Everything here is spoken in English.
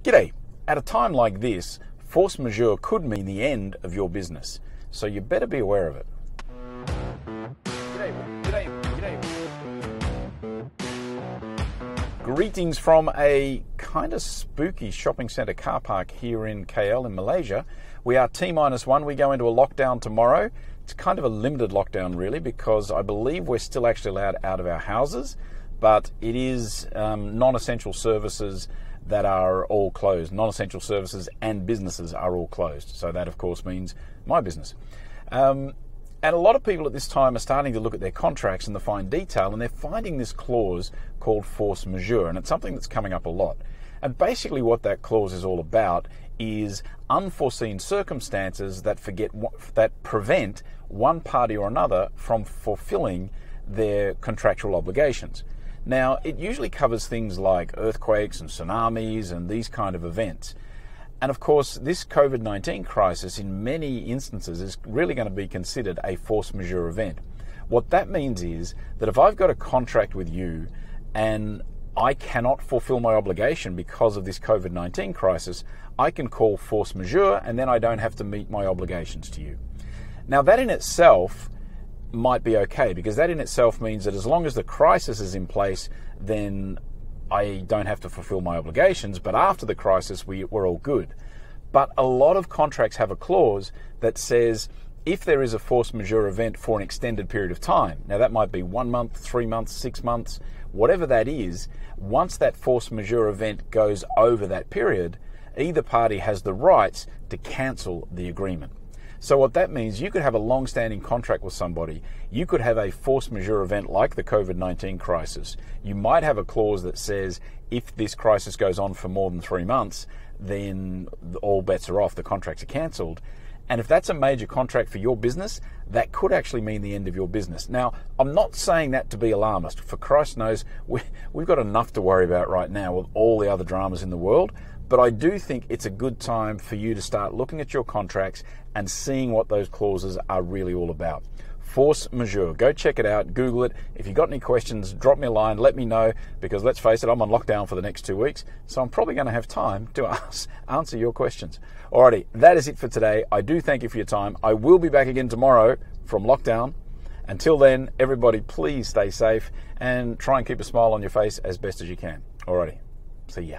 G'day. At a time like this, force majeure could mean the end of your business, so you better be aware of it. G'day. Greetings from a kind of spooky shopping centre car park here in KL in Malaysia. We are T-1. We go into a lockdown tomorrow. It's kind of a limited lockdown really, because I believe we're still actually allowed out of our houses, but it is non-essential services that are all closed. Non-essential services and businesses are all closed. So that, of course, means my business. And a lot of people at this time are starting to look at their contracts in the fine detail, and they're finding this clause called force majeure, and it's something that's coming up a lot. And basically what that clause is all about is unforeseen circumstances that prevent one party or another from fulfilling their contractual obligations. Now, it usually covers things like earthquakes and tsunamis and these kind of events. And of course, this COVID-19 crisis in many instances is really going to be considered a force majeure event. What that means is that if I've got a contract with you and I cannot fulfill my obligation because of this COVID-19 crisis, I can call force majeure and then I don't have to meet my obligations to you. Now, that in itself might be okay, because that in itself means that as long as the crisis is in place, then I don't have to fulfill my obligations, but after the crisis, we're all good. But a lot of contracts have a clause that says if there is a force majeure event for an extended period of time, now that might be 1 month, 3 months, 6 months, whatever that is, once that force majeure event goes over that period, either party has the rights to cancel the agreement. So what that means, you could have a long-standing contract with somebody. You could have a force majeure event like the COVID-19 crisis. You might have a clause that says if this crisis goes on for more than 3 months, then all bets are off, the contracts are cancelled. And if that's a major contract for your business, that could actually mean the end of your business. Now, I'm not saying that to be alarmist. For Christ knows, we've got enough to worry about right now with all the other dramas in the world. But I do think it's a good time for you to start looking at your contracts and seeing what those clauses are really all about. Force majeure. Go check it out. Google it. If you've got any questions, drop me a line. Let me know, because let's face it, I'm on lockdown for the next 2 weeks, so I'm probably going to have time to answer your questions. Alrighty, that is it for today. I do thank you for your time. I will be back again tomorrow from lockdown. Until then, everybody, please stay safe and try and keep a smile on your face as best as you can. Alrighty, see ya.